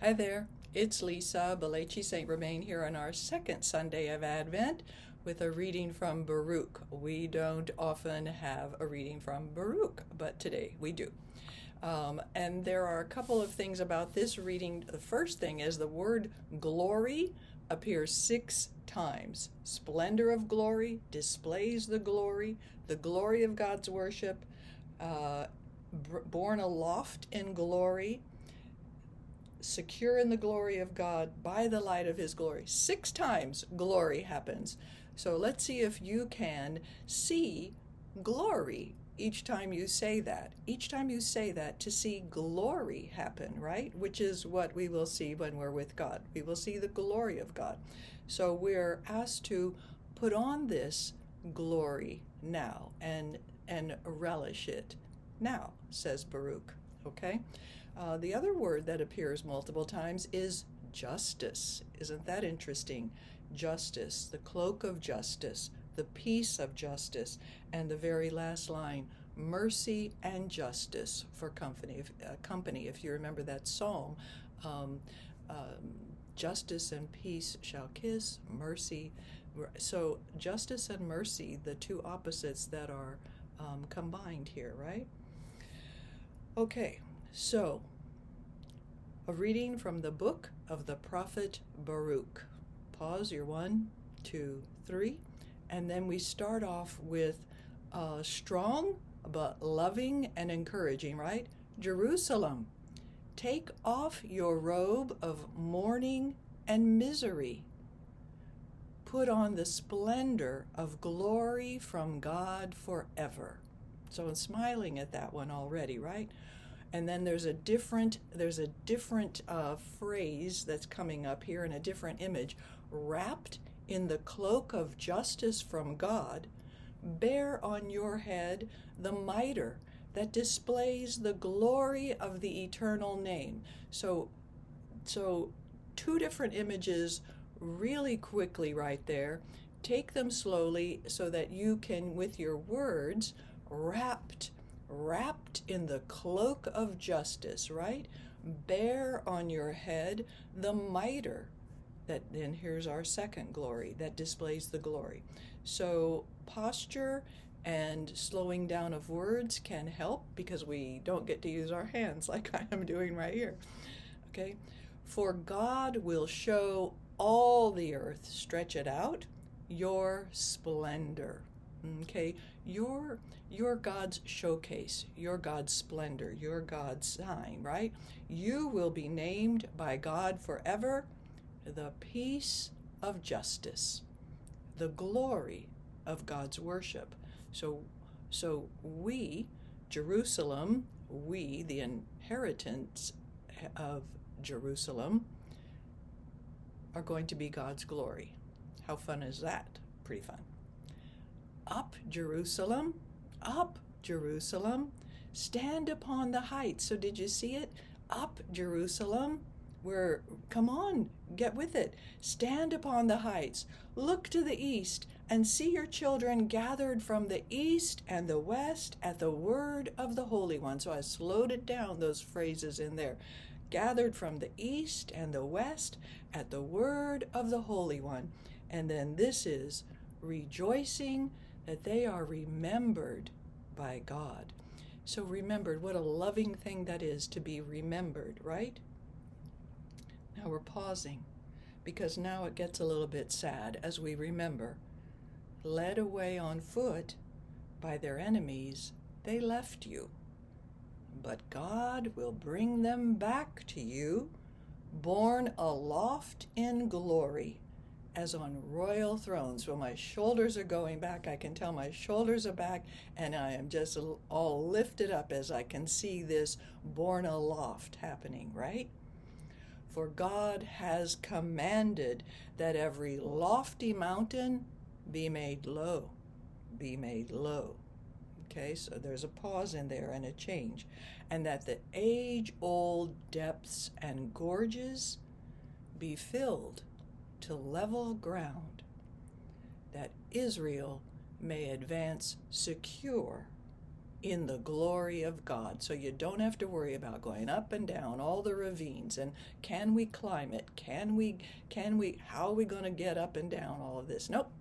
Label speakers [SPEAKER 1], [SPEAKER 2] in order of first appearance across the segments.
[SPEAKER 1] Hi there, it's Lisa Belechi St. Romain here on our second Sunday of Advent with a reading from Baruch. We don't often have a reading from Baruch, but today we do. And there are a couple of things about this reading. The first thing is the word glory appears 6 times. Splendor of glory displays the glory of God's worship, borne aloft in glory, secure in the glory of God by the light of his glory. 6 times glory happens. So let's see if you can see glory each time you say that. Each time you say that, to see glory happen, right? Which is what we will see when we're with God. We will see the glory of God. So we're asked to put on this glory now and relish it now, says Baruch. Okay? The other word that appears multiple times is justice. Isn't that interesting? Justice, the cloak of justice, the peace of justice, and the very last line, mercy and justice for company. If you remember that psalm, justice and peace shall kiss, mercy. So justice and mercy, the two opposites that are combined here, right? Okay. So, a reading from the book of the prophet Baruch. Pause your 1, 2, 3, and then we start off with strong but loving and encouraging, right? Jerusalem, take off your robe of mourning and misery. Put on the splendor of glory from God forever. So I'm smiling at that one already, right? And then there's a different phrase that's coming up here in a different image. Wrapped in the cloak of justice from God, bear on your head the mitre that displays the glory of the eternal name. So 2 different images really quickly right there. Take them slowly so that you can, with your words, wrapped in the cloak of justice, right? Bear on your head the mitre. Then here's our second glory that displays the glory. So posture and slowing down of words can help because we don't get to use our hands like I am doing right here. Okay? For God will show all the earth, stretch it out, your splendor. Okay? You're God's showcase, you're God's splendor, you're God's sign, right? You will be named by God forever, the peace of justice, the glory of God's worship. So we, Jerusalem, we, the inheritance of Jerusalem, are going to be God's glory. How fun is that? Pretty fun. Up, Jerusalem, stand upon the heights. So did you see it? Up, Jerusalem. Come on, get with it. Stand upon the heights. Look to the east and see your children gathered from the east and the west at the word of the Holy One. So I slowed it down, those phrases in there. Gathered from the east and the west at the word of the Holy One. And then this is rejoicing that they are remembered by God. So remembered, what a loving thing that is to be remembered, right? Now we're pausing because now it gets a little bit sad as we remember. Led away on foot by their enemies, they left you. But God will bring them back to you, borne aloft in glory, as on royal thrones. When my shoulders are going back, I can tell my shoulders are back, and I am just all lifted up as I can see this borne aloft happening, right? For God has commanded that every lofty mountain be made low, be made low. Okay, so there's a pause in there and a change. And that the age-old depths and gorges be filled to level ground, that Israel may advance secure in the glory of God. So you don't have to worry about going up and down all the ravines and can we climb it? How are we going to get up and down all of this? Nope.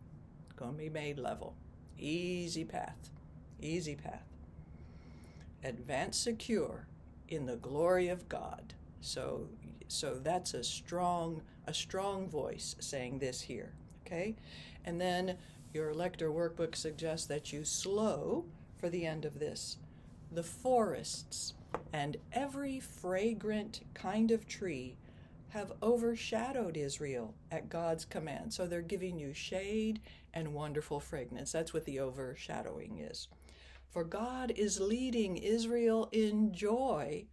[SPEAKER 1] It's going to be made level. Easy path. Easy path. Advance secure in the glory of God. So that's a strong voice saying this here. Okay? And then your Lector workbook suggests that you slow for the end of this. The forests and every fragrant kind of tree have overshadowed Israel at God's command. So they're giving you shade and wonderful fragrance. That's what the overshadowing is. For God is leading Israel in joy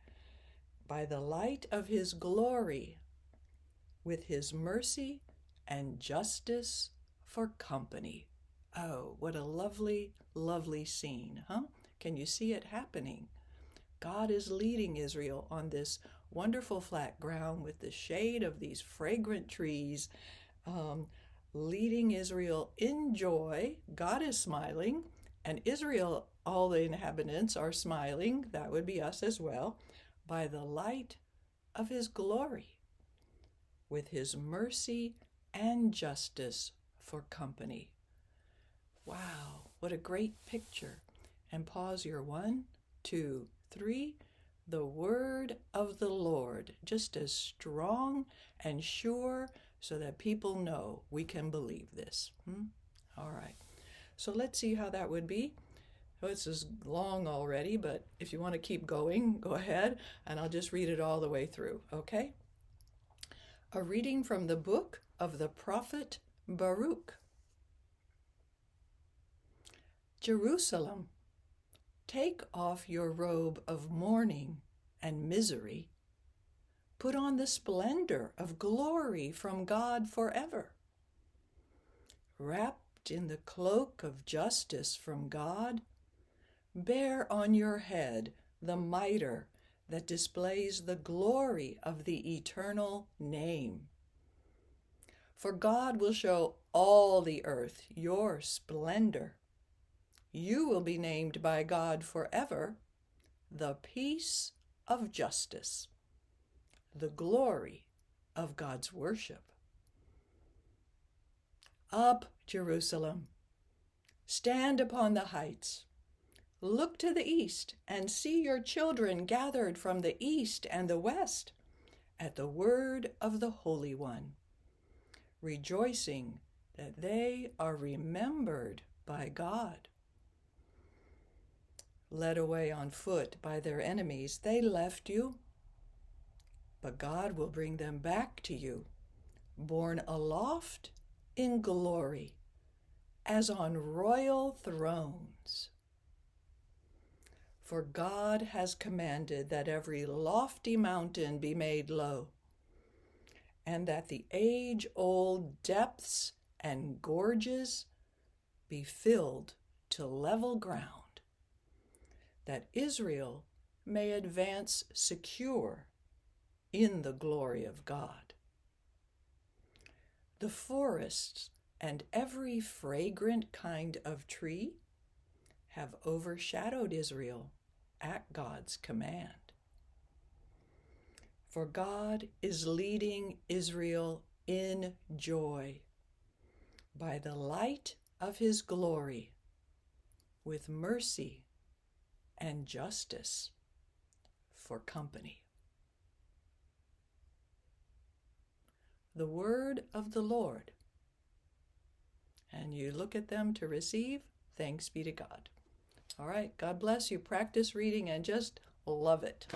[SPEAKER 1] by the light of his glory, with his mercy and justice for company. Oh, what a lovely, lovely scene, huh? Can you see it happening? God is leading Israel on this wonderful flat ground with the shade of these fragrant trees, leading Israel in joy. God is smiling, and Israel, all the inhabitants are smiling, that would be us as well, by the light of his glory, with his mercy and justice for company. Wow, what a great picture. And pause your 1, 2, 3. The word of the Lord, just as strong and sure so that people know we can believe this. All right. So let's see how that would be. Oh, this is long already, but if you want to keep going, go ahead, and I'll just read it all the way through, okay? A reading from the book of the prophet Baruch. Jerusalem, take off your robe of mourning and misery. Put on the splendor of glory from God forever. Wrapped in the cloak of justice from God, bear on your head the mitre that displays the glory of the eternal name. For God will show all the earth your splendor. You will be named by God forever, the peace of justice, the glory of God's worship. Up, Jerusalem, stand upon the heights. Look to the east and see your children gathered from the east and the west at the word of the Holy One, rejoicing that they are remembered by God. Led away on foot by their enemies, they left you, but God will bring them back to you, borne aloft in glory, as on royal thrones. For God has commanded that every lofty mountain be made low, and that the age-old depths and gorges be filled to level ground, that Israel may advance secure in the glory of God. The forests and every fragrant kind of tree have overshadowed Israel at God's command. For God is leading Israel in joy by the light of his glory, with mercy and justice for company. The word of the Lord. And you look at them to receive. Thanks be to God. All right, God bless you. Practice reading and just love it.